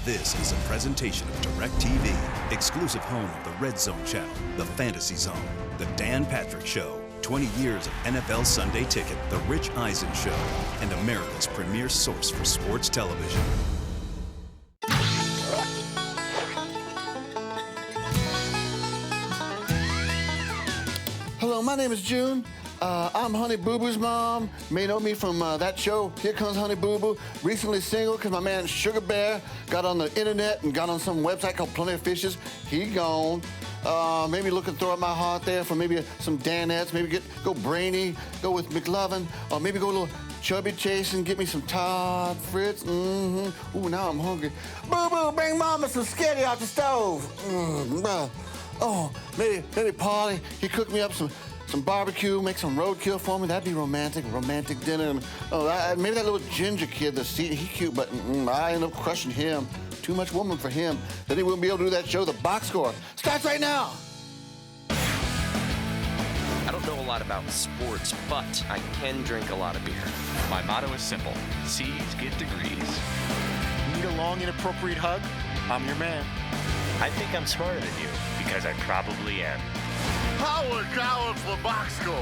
This is a presentation of DirecTV, exclusive home of the Red Zone channel, the Fantasy Zone, the Dan Patrick Show, 20 years of NFL Sunday Ticket, the Rich Eisen Show, and America's premier source for sports television. Hello, my name is June. I'm Honey Boo Boo's mom. May know me from that show, Here Comes Honey Boo Boo. Recently single because my man Sugar Bear got on the internet and got on some website called Plenty of Fishes. He gone. Maybe looking to throw up my heart there for maybe some Danettes. Maybe go Brainy, go with McLovin, or maybe go a little Chubby Chase and get me some Todd Fritz. Ooh, now I'm hungry. Boo Boo, bring Mama some sketty off the stove. Oh, maybe Paulie, he cooked me up some barbecue, make some roadkill for me. That'd be romantic dinner. And, maybe that little ginger kid, he cute, but I end up crushing him. Too much woman for him. Then he wouldn't be able to do that show, The Box Score. Starts right now. I don't know a lot about sports, but I can drink a lot of beer. My motto is simple. C's get degrees. Need a long, inappropriate hug? I'm your man. I think I'm smarter than you, because I probably am. Howard Coward for Box Score.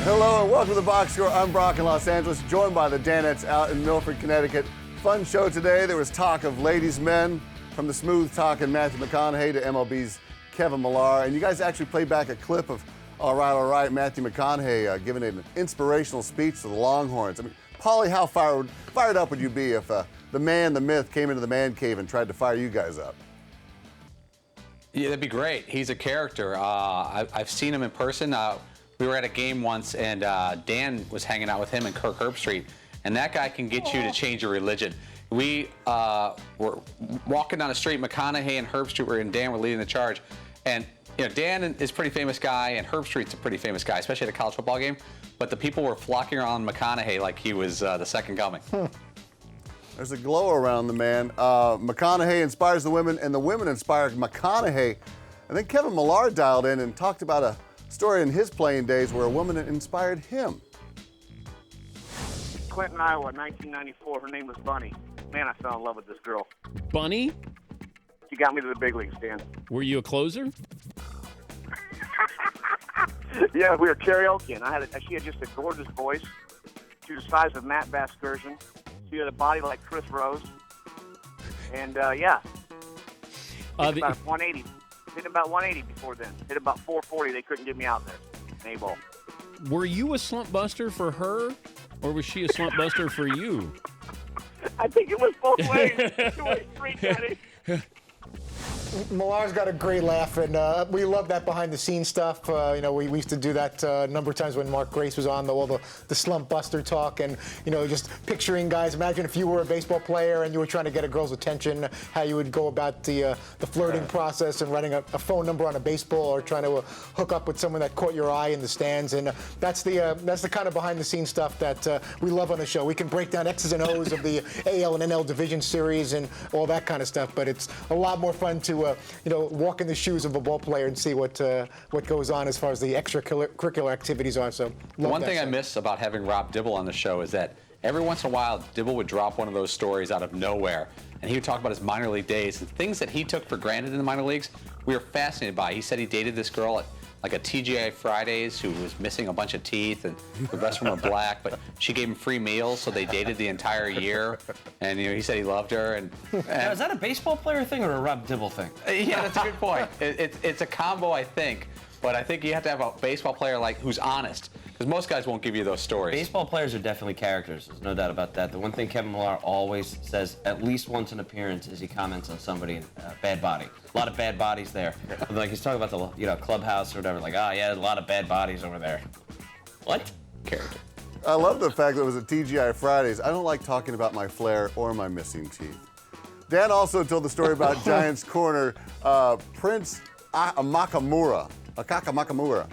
Hello and welcome to the Box Score. I'm Brock in Los Angeles, joined by the Danettes out in Milford, Connecticut. Fun show today. There was talk of ladies' men, from the smooth talking Matthew McConaughey to MLB's Kevin Millar. And you guys actually played back a clip of All Right, Matthew McConaughey giving an inspirational speech to the Longhorns. I mean, Paulie, how fired up would you be if the man, the myth, came into the man cave and tried to fire you guys up? Yeah, that'd be great. He's a character. I've seen him in person. We were at a game once, and Dan was hanging out with him and Kirk Herbstreit, and that guy can get you to change your religion. We were walking down the street. McConaughey and Herbstreit and Dan were leading the charge, and Dan is a pretty famous guy, and Herbstreit's a pretty famous guy, especially at a college football game. But the people were flocking around McConaughey like he was the second coming. There's a glow around the man. McConaughey inspires the women, and the women inspire McConaughey. And then Kevin Millar dialed in and talked about a story in his playing days where a woman inspired him. Clinton, Iowa, 1994. Her name was Bunny. Man, I fell in love with this girl. Bunny? She got me to the big leagues, Dan. Were you a closer? Yeah, we were karaoke, and she had just a gorgeous voice. She was the size of Matt Vasgersian. She had a body like Chris Rose. And, yeah. Hit about 180. Hit about 180 before then. Hit about 440. They couldn't get me out there. A-ball. Were you a slump buster for her, or was she a slump buster for you? I think it was both ways. Two-way street, Daddy. Millar's got a great laugh, and we love that behind-the-scenes stuff. We used to do that a number of times when Mark Grace was on, all the slump buster talk, and just picturing guys. Imagine if you were a baseball player and you were trying to get a girl's attention, how you would go about the flirting process and writing a phone number on a baseball, or trying to hook up with someone that caught your eye in the stands. And that's the kind of behind-the-scenes stuff that we love on the show. We can break down X's and O's of the AL and NL division series and all that kind of stuff, but it's a lot more fun to walk in the shoes of a ball player and see what goes on as far as the extracurricular activities are. So one thing I miss about having Rob Dibble on the show is that every once in a while, Dibble would drop one of those stories out of nowhere, and he would talk about his minor league days and things that he took for granted in the minor leagues. We were fascinated by. He said he dated this girl at like a TGI Fridays who was missing a bunch of teeth, and the rest of them were black, but she gave him free meals, so they dated the entire year. And he said he loved her. And Now, is that a baseball player thing or a Rob Dibble thing? Yeah, that's a good point. It's a combo, I think. But I think you have to have a baseball player who's honest, because most guys won't give you those stories. Baseball players are definitely characters. There's no doubt about that. The one thing Kevin Millar always says, at least once an appearance, is he comments on somebody in bad body. A lot of bad bodies there. Like he's talking about the clubhouse or whatever. Like, yeah, a lot of bad bodies over there. What? Character. I love the fact that it was at TGI Fridays. I don't like talking about my flair or my missing teeth. Dan also told the story about Giants corner Prince Amukamara. Amukamara.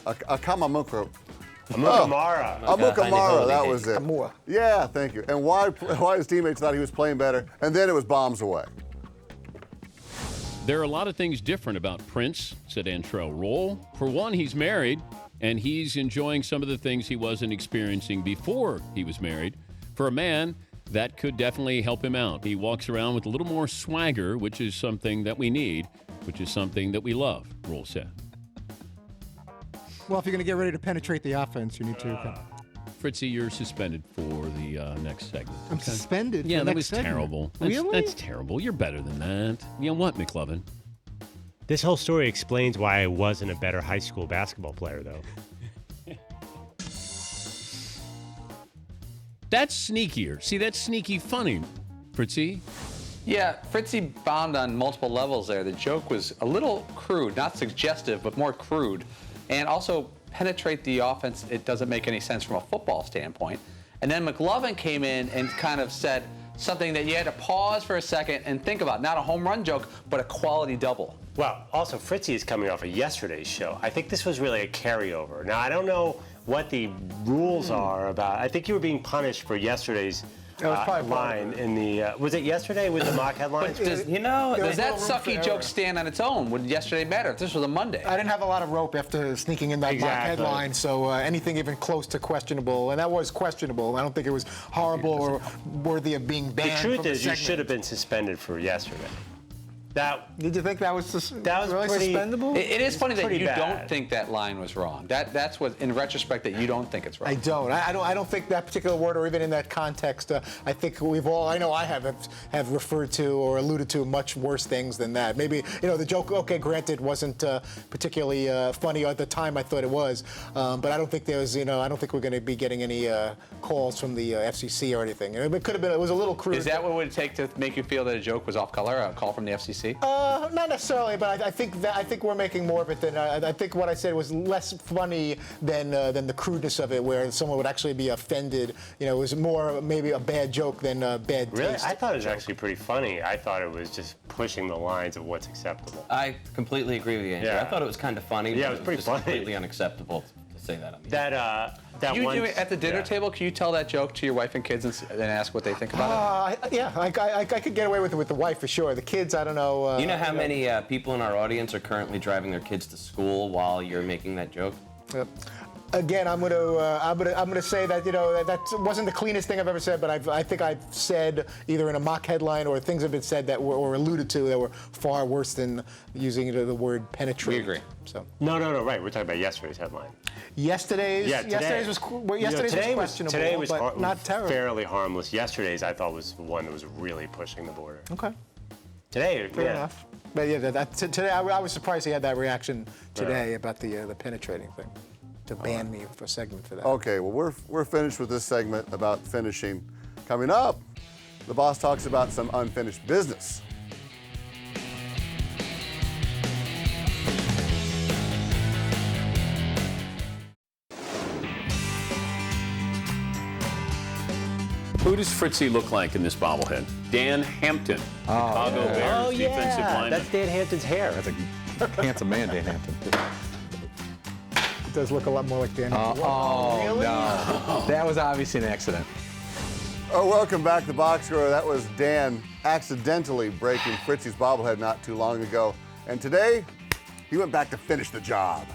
Amukamara, that was it. Yeah, thank you. And why his teammates thought he was playing better, and then it was bombs away. There are a lot of things different about Prince, said Antrell Roll. For one, he's married, and he's enjoying some of the things he wasn't experiencing before he was married. for a man, that could definitely help him out. He walks around with a little more swagger, which is something that we need, which is something that we love, Rule said. Well, if you're going to get ready to penetrate the offense, you need to. Fritzy, you're suspended for the next segment. I'm suspended. Yeah, for that next was segment. terrible. Really? That's terrible. You're better than that. You know what, McLovin? This whole story explains why I wasn't a better high school basketball player, though. That's sneakier. See, that's sneaky funny, Fritzy. Yeah, Fritzy bombed on multiple levels there. The joke was a little crude, not suggestive, but more crude. And also, penetrate the offense, it doesn't make any sense from a football standpoint. And then McLovin came in and kind of said something that you had to pause for a second and think about. Not a home run joke, but a quality double. Well, also, Fritzy is coming off of yesterday's show. I think this was really a carryover. Now, I don't know what the rules are about. I think you were being punished for yesterday's line in the. Was it yesterday with the mock headlines? Does that sucky joke stand on its own? Would yesterday matter if this was a Monday? I didn't have a lot of rope after sneaking in that mock headline, so anything even close to questionable, and that was questionable. I don't think it was horrible or worthy of being banned. The truth from the is, you segment. should have been suspended for yesterday. Did you think that was really pretty, suspendable? It is funny that you bad. don't think that line was wrong. That's what, in retrospect, that you don't think it's wrong. I don't. I don't think that particular word, or even in that context. I think we've all. I know I have referred to or alluded to much worse things than that. Maybe the joke. Okay, granted, wasn't particularly funny at the time. I thought it was, but I don't think there was. I don't think we're going to be getting any calls from the FCC or anything. It could have been. It was a little crude. Is that what it would take to make you feel that a joke was off color? A call from the FCC? Not necessarily, but I think we're making more of it than I think what I said was less funny than the crudeness of it, where someone would actually be offended. It was more maybe a bad joke than a bad Really? taste. I thought it was actually pretty funny. I thought it was just pushing the lines of what's acceptable. I completely agree with you, Andrew. Yeah. I thought it was kind of funny. Yeah, but it was pretty just funny. completely unacceptable to say that on the That you one, do it at the dinner table? Can you tell that joke to your wife and kids and ask what they think about it? Yeah, I could get away with it with the wife for sure. The kids, I don't know. You know how many people in our audience are currently driving their kids to school while you're making that joke? Again, I'm gonna say that that wasn't the cleanest thing I've ever said, but I think I've said either in a mock headline or things have been said that were or alluded to that were far worse than using the word penetrate. We agree. So No, right. We're talking about yesterday's headline. Yesterday's was questionable, Today was but not terrible. fairly harmless. Yesterday's I thought was one that was really pushing the border. Okay. Today, Fair enough. But yeah, today I was surprised he had that reaction today about the penetrating thing. To ban me for a segment for that. Okay, well, we're finished with this segment about finishing. Coming up, the boss talks about some unfinished business. Who does Fritzy look like in this bobblehead? Dan Hampton, Chicago Bears defensive lineman. That's Dan Hampton's hair. That's a handsome man, Dan Hampton. It does look a lot more like Dan. Really? No. That was obviously an accident. Oh, welcome back to Box Score. That was Dan accidentally breaking Fritzy's bobblehead not too long ago. And today, he went back to finish the job.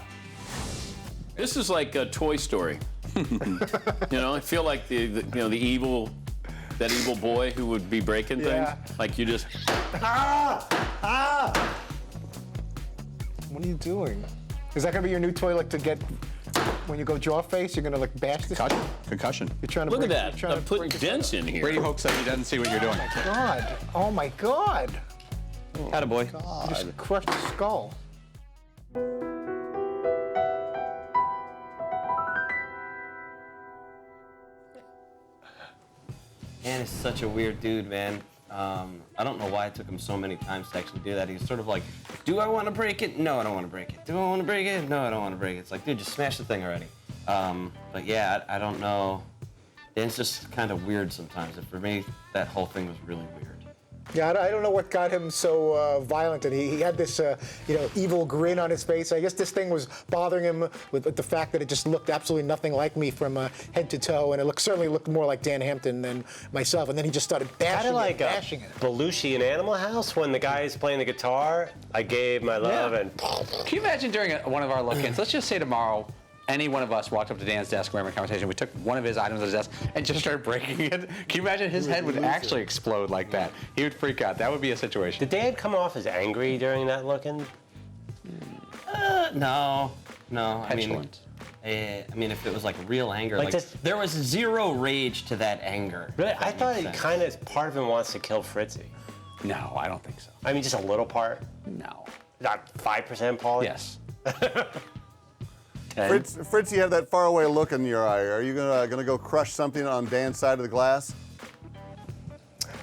This is like a Toy Story. I feel like the evil boy who would be breaking things. Like you just. What are you doing? Is that gonna be your new toilet to get when you go jaw face? You're gonna like bash this? Concussion. You're trying to Look break, at that. You're trying I'm to putting break dents in here. Brady Hoke said he doesn't see what you're doing. Oh my God! Attaboy. You just crushed the skull. Dan is such a weird dude, man. I don't know why it took him so many times to actually do that. He's sort of like, do I want to break it? No, I don't want to break it. Do I want to break it? No, I don't want to break it. It's like, dude, just smash the thing already. But yeah, I don't know. Dan's just kind of weird sometimes. And for me, that whole thing was really weird. Yeah, I don't know what got him so violent, and he had this, evil grin on his face. I guess this thing was bothering him with the fact that it just looked absolutely nothing like me from head to toe, and it certainly looked more like Dan Hampton than myself. And then he just started bashing it. Belushi in Animal House when the guy is playing the guitar. I gave my love and. Can you imagine during one of our look-ins? Let's just say tomorrow, any one of us walked up to Dan's desk, we're having a conversation, we took one of his items on his desk and just started breaking it. Can you imagine his head would actually explode like that? He would freak out. That would be a situation. Did Dan come off as angry during that look-in? No. Petulant. I mean, if it was like real anger, Like like this- there was zero rage to that anger. Really? if that I thought makes he sense. kind of, part of him wants to kill Fritzy. No, I don't think so. I mean, just a little part? No. Not 5%, Paulie? Yes. Fritz, you have that faraway look in your eye. Are you gonna go crush something on Dan's side of the glass?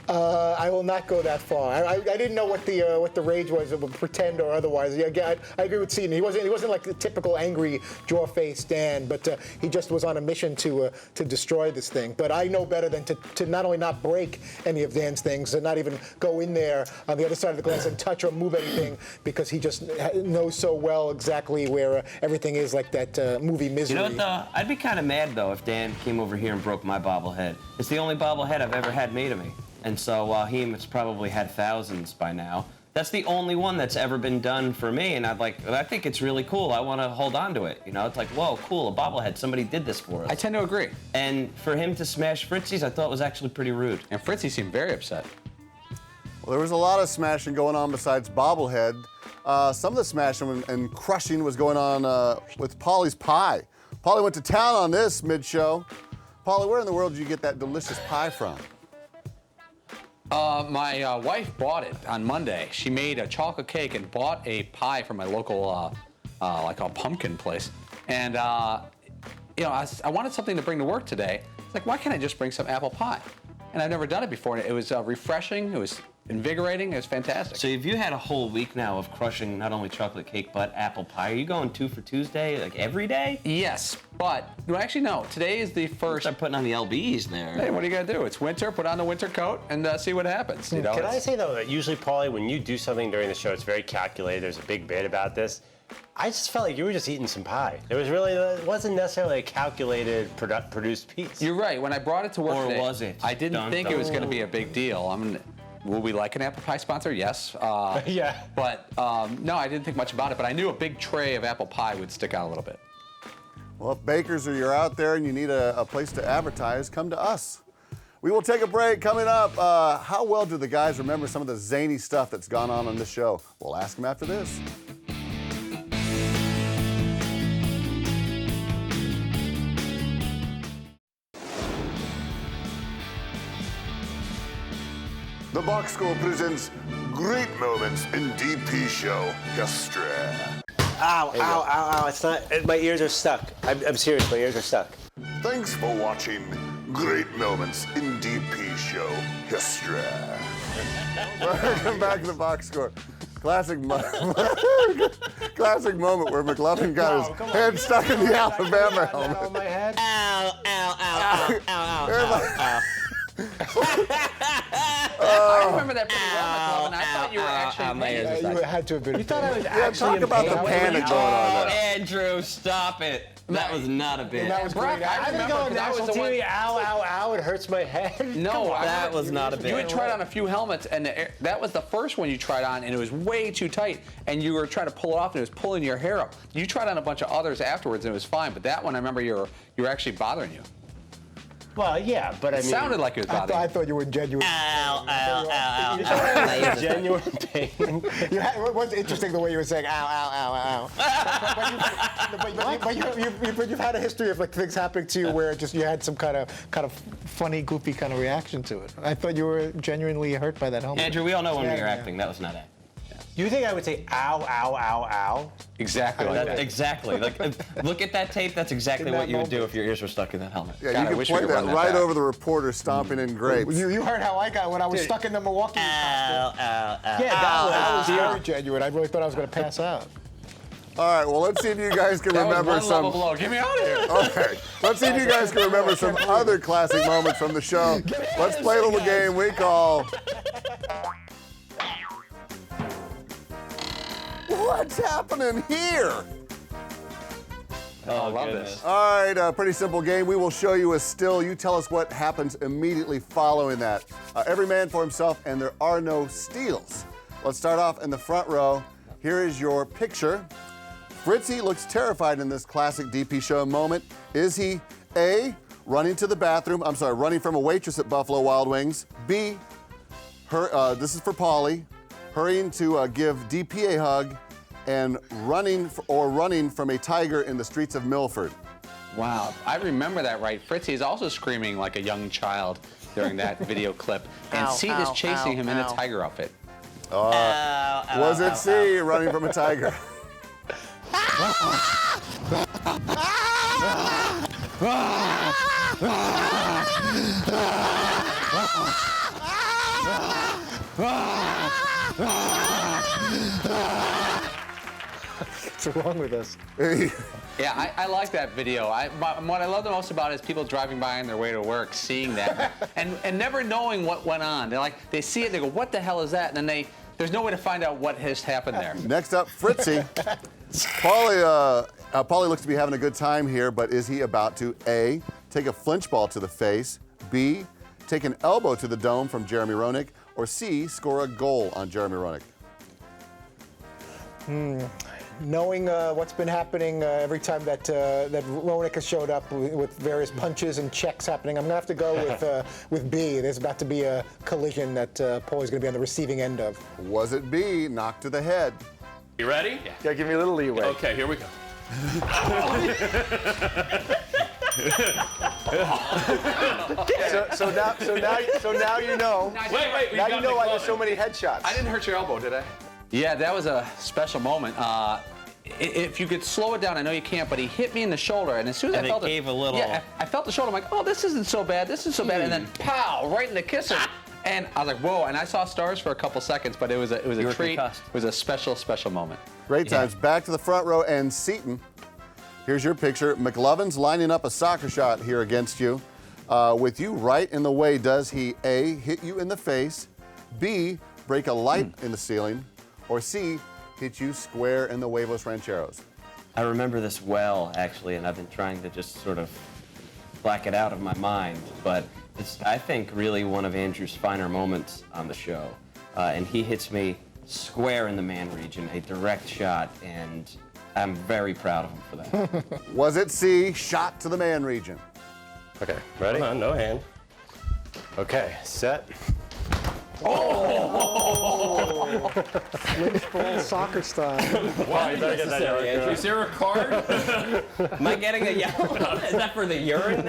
I will not go that far. I didn't know what the rage was, pretend or otherwise. Yeah, again, I agree with Seton. He wasn't like the typical angry, jaw-faced Dan, but he just was on a mission to destroy this thing. But I know better than to not only not break any of Dan's things, and not even go in there on the other side of the glass and touch or move anything, because he just knows so well exactly where everything is, like that movie Misery. You know what, though? I'd be kind of mad, though, if Dan came over here and broke my bobblehead. It's the only bobblehead I've ever had made of me. And so while he's probably had thousands by now, that's the only one that's ever been done for me. And I think it's really cool. I want to hold on to it. You know, it's like, whoa, cool, a bobblehead. Somebody did this for us. I tend to agree. And for him to smash Fritzy's, I thought was actually pretty rude. And Fritzy seemed very upset. Well, there was a lot of smashing going on besides bobblehead. Some of the smashing and crushing was going on with Paulie's pie. Paulie went to town on this mid-show. Paulie, where in the world did you get that delicious pie from? My wife bought it on Monday. She made a chocolate cake and bought a pie from my local, like a pumpkin place. And, you know, I wanted something to bring to work today. It's like, why can't I just bring some apple pie? And I've never done it before. And it was refreshing. It was invigorating. It was fantastic. So if you had a whole week now of crushing not only chocolate cake but apple pie, are you going 2 for Tuesday, like every day? Yes, but well, actually no. Today is the first. Start putting on the LBs there. Hey, what are you gonna do? It's winter. Put on the winter coat and see what happens. You know. Can I say though that usually, Paulie, when you do something during the show, it's very calculated. There's a big bit about this. I just felt like you were just eating some pie. It wasn't necessarily a calculated, produced piece. You're right. When I brought it to work Or today, was it? I didn't think it was going to be a big deal. Will we like an apple pie sponsor? Yes. Yeah. But no, I didn't think much about it. But I knew a big tray of apple pie would stick out a little bit. Well, if bakers or you're out there and you need a place to advertise, come to us. We will take a break. Coming up, how well do the guys remember some of the zany stuff that's gone on this show? We'll ask them after this. The Box Score presents Great Moments in DP Show History. Ow, ow, ow, ow. It's not, my ears are stuck. I'm serious, my ears are stuck. Thanks for watching Great Moments in DP Show History. Welcome back to the Box Score. Classic moment where McLovin got his head stuck in the Alabama helmet. On my head? Ow, ow, ow, ow, ow, ow, ow. I remember that pretty well, McLovin. I thought you were actually. You had to have been. You thought I was Yeah, actually talk about in the pain? panic going on there. Andrew, stop it. That was not a bit. That was Brock, great. I I've been remember going 'cause I was national the one. TV, ow, ow, ow, it hurts my head. No, That was not a bit. You had tried on a few helmets, and that was the first one you tried on, and it was way too tight, and you were trying to pull it off, and it was pulling your hair up. You tried on a bunch of others afterwards, and it was fine, but that one, I remember you were actually bothering you. Well, yeah, but I It mean. sounded like it was bothering I you. thought you were genuine. Ow, ow, ow, You ow, thought I was ow. in genuine pain. It was interesting the way you were saying, ow, ow, ow, ow. But you've had a history of like things happening to you where just you had some kind of funny, goofy kind of reaction to it. I thought you were genuinely hurt by that helmet. Andrew, we all know when Yeah, you're yeah. acting. That was not acting. You think I would say ow, ow, ow, ow? Exactly like that. Exactly. Like, look at that tape. That's exactly In what that you would do moment. if your ears were stuck in that helmet. Yeah, God, I you can wish we play could that run that right back. over the reporter stomping in grapes. You heard how I got when I was stuck in the Milwaukee costume. Ow, ow, ow. Yeah, That was that very genuine. I really thought I was going to pass out. All right, well, let's see if you guys can That was remember one some. level below. Get me out of here. Okay, let's see if you guys can remember some other classic moments from the show. Let's play a little game we call. What's happening here? Oh, I love this. All right, a pretty simple game. We will show you a still. You tell us what happens immediately following that. Every man for himself, and there are no steals. Let's start off in the front row. Here is your picture. Fritzy looks terrified in this classic DP show moment. Is he A, running from a waitress at Buffalo Wild Wings, B, this is for Paulie, hurrying to give DP a hug, and running from a tiger in the streets of Milford? Wow, I remember that right. Fritzy is also screaming like a young child during that video clip, and Seton is chasing him in a tiger outfit. Was it C, running from a tiger? What's wrong with us? Yeah, I like that video. What I love the most about it is people driving by on their way to work, seeing that, and never knowing what went on. They see it, they go, what the hell is that? And then there's no way to find out what has happened there. Next up, Fritzy. Paulie looks to be having a good time here, but is he about to A, take a flinch ball to the face, B, take an elbow to the dome from Jeremy Roenick, or C, score a goal on Jeremy Roenick? Knowing what's been happening every time that Roenick has showed up with various punches and checks happening, I'm going to have to go with B. There's about to be a collision that Paulie's going to be on the receiving end of. Was it B, knock to the head? You ready? Yeah, give me a little leeway. Okay, here we go. So now you know. Wait. Now you know why there's so many headshots. I didn't hurt your elbow, did I? Yeah, that was a special moment. If you could slow it down, I know you can't, but he hit me in the shoulder, and as soon as I felt gave a little. Yeah, I felt the shoulder. I'm like, oh, this isn't so bad. This is so bad, and then pow, right in the kisser. And I was like, whoa! And I saw stars for a couple seconds, but it was a treat. Concussed. It was a special moment. Great times. Back to the front row, and Seton. Here's your picture. McLovin's lining up a soccer shot here against you. With you right in the way, does he A, hit you in the face, B, break a light in the ceiling, or C, hit you square in the huevos rancheros? I remember this well, actually, and I've been trying to just sort of black it out of my mind, but it's, I think, really one of Andrew's finer moments on the show. And he hits me square in the man region, a direct shot, and I'm very proud of him for that. Was it C, shot to the man region? Okay, ready? Hold on, no hand. Okay, set. Lynch ball soccer style. Wow, you better get that out. Is there a card? Am I getting a yellow? Is that for the urine?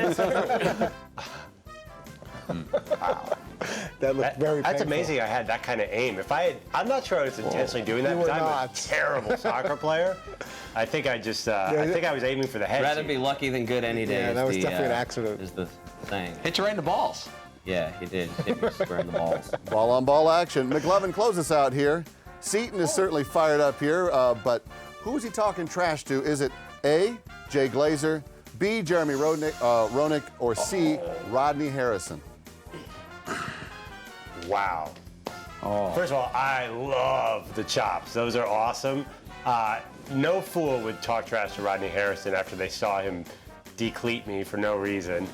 Wow. That looked very That's painful. amazing I had that kind of aim. I'm not sure I was intentionally doing that You were because I'm not. a terrible soccer player. I think I just, I think I was aiming for the head. Rather be lucky than good any day. Yeah, that was is the, definitely an accident. Is the saying. Hit you right in the balls. Yeah, he did. Hit me square in the balls. Ball on ball action. McLovin, close us out here. Seton is certainly fired up here, but who is he talking trash to? Is it A, Jay Glazer, B, Jeremy Roenick, or C, Rodney Harrison? Wow. First of all, I love the chops. Those are awesome. No fool would talk trash to Rodney Harrison after they saw him decleat me for no reason.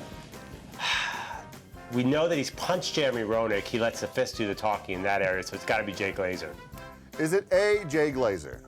We know that he's punched Jeremy Roenick. He lets the fist do the talking in that area, so it's got to be Jay Glazer. Is it A, Jay Glazer?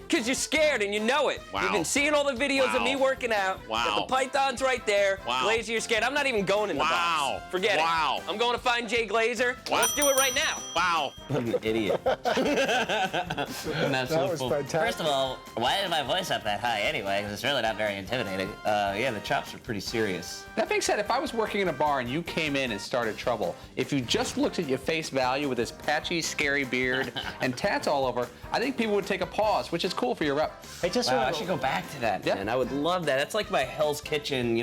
Because you're scared and you know it. Wow. You've been seeing all the videos of me working out. Wow. Got the pythons right there. Wow. Glazer, you're scared. I'm not even going in the Wow. box. Forget Wow. it. I'm going to find Jay Glazer. Wow. Let's do it right now. Wow. I'm an idiot. That was fantastic. First of all, why is my voice up that high anyway? Because it's really not very intimidating. Yeah, the chops are pretty serious. That being said, if I was working in a bar and you came in and started trouble, if you just looked at your face value with this patchy, scary beard and tats all over, I think people would take a pause, which is cool for your rep. Hey, I should go back to that, man. I would love that. That's like my Hell's Kitchen,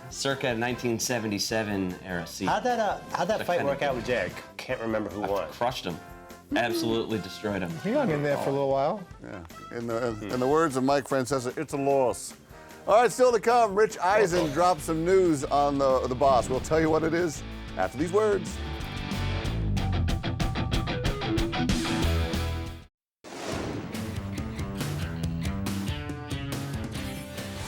circa 1977 era scene. How'd that fight work out with Jay? I can't remember who won. Crushed him. Absolutely destroyed him. He hung in there for a little while. Yeah. In the words of Mike Francesa, it's a loss. All right, still to come, Rich Eisen dropped some news on the boss. We'll tell you what it is after these words.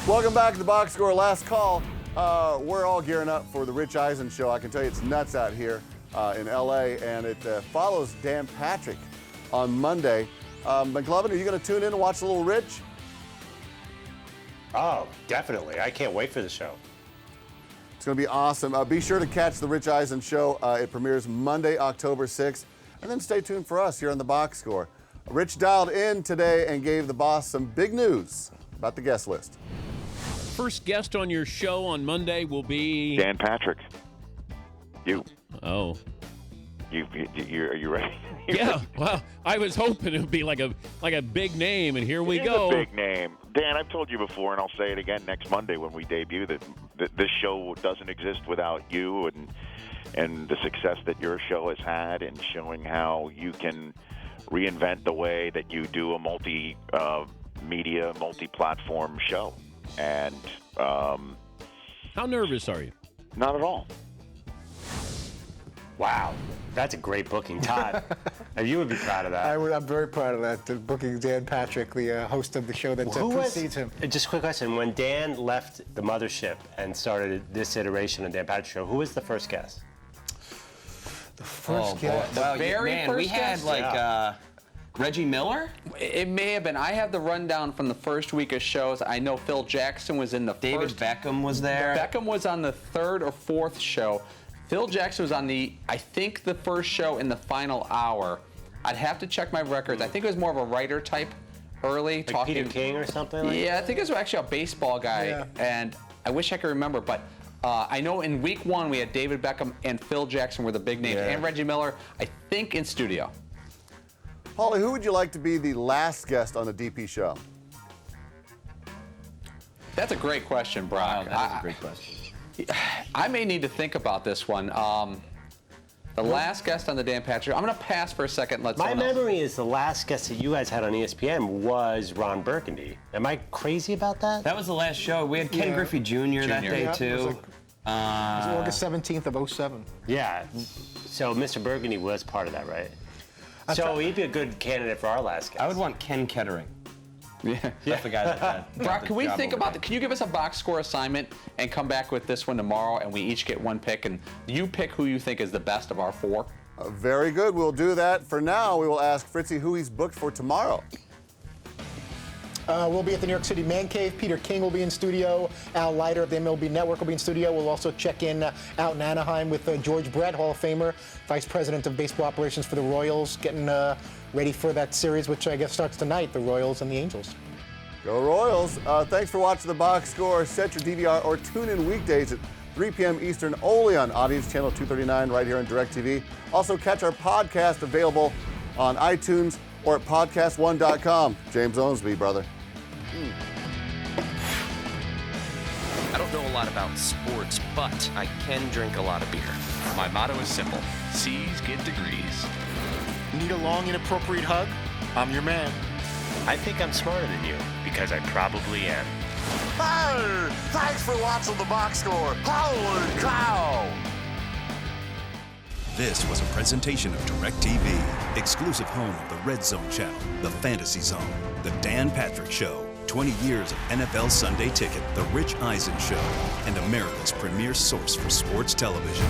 Welcome back to the Box Score Last Call. We're all gearing up for the Rich Eisen show. I can tell you it's nuts out here in LA, and it follows Dan Patrick on Monday. McLovin, are you going to tune in and watch a little Rich? Oh, definitely. I can't wait for the show. It's going to be awesome. Be sure to catch The Rich Eisen Show. It premieres Monday, October 6th. And then stay tuned for us here on The Box Score. Rich dialed in today and gave the boss some big news about the guest list. First guest on your show on Monday will be Dan Patrick. You. Oh. Are you ready? Yeah. Well, I was hoping it would be like a big name, and here we go. It is a big name. Dan, I've told you before, and I'll say it again next Monday when we debut, that this show doesn't exist without you and the success that your show has had, and showing how you can reinvent the way that you do a multi-media, multi-platform show. And how nervous are you? Not at all. Wow, that's a great booking, Todd. You would be proud of that. I'm very proud of that. The booking Dan Patrick, the host of the show that precedes him. Just a quick question: when Dan left the mothership and started this iteration of Dan Patrick Show, who was the first guest? The first guest. Well, first we had guest? Reggie Miller? It may have been. I have the rundown from the first week of shows. I know Phil Jackson was in the David first. Beckham was there. Beckham was on the third or fourth show. Phil Jackson was on I think the first show in the final hour. I'd have to check my records. I think it was more of a writer type early. Like talking Peter King or something like I think it was actually a baseball guy. And I wish I could remember, but I know in week one we had David Beckham and Phil Jackson were the big names. And Reggie Miller, I think, in studio. Paulie, who would you like to be the last guest on the DP show? That's a great question, Brock. Wow, that is a great question. I may need to think about this one. The last guest on the Dan Patrick, I'm going to pass for a second. My memory is the last guest that you guys had on ESPN was Ron Burgundy. Am I crazy about that? That was the last show. We had Ken Griffey Jr. that day, too. It was August 17th of 07. Yeah. So Mr. Burgundy was part of that, right? So he'd be a good candidate for our last guest. I would want Ken Kettering. Yeah. That's the guy that had. Brock, can we think about can you give us a box score assignment and come back with this one tomorrow, and we each get one pick, and you pick who you think is the best of our four? Very good. We'll do that. For now, we will ask Fritzy who he's booked for tomorrow. We'll be at the New York City Man Cave. Peter King will be in studio. Al Leiter of the MLB Network will be in studio. We'll also check in out in Anaheim with George Brett, Hall of Famer, Vice President of Baseball Operations for the Royals, getting ready for that series, which I guess starts tonight, the Royals and the Angels. Go Royals. Thanks for watching The Box Score. Set your DVR or tune in weekdays at 3 p.m. Eastern only on Audience Channel 239 right here on DirecTV. Also, catch our podcast available on iTunes or at podcast1.com. James Owensby, brother. I don't know a lot about sports, but I can drink a lot of beer. My motto is simple: C's get degrees. Need a long, inappropriate hug? I'm your man. I think I'm smarter than you, because I probably am. Hey, thanks for watching The Box Score. Holy cow! This was a presentation of DirecTV, exclusive home of the Red Zone channel, the Fantasy Zone, the Dan Patrick Show, 20 years of NFL Sunday Ticket, the Rich Eisen Show, and America's premier source for sports television.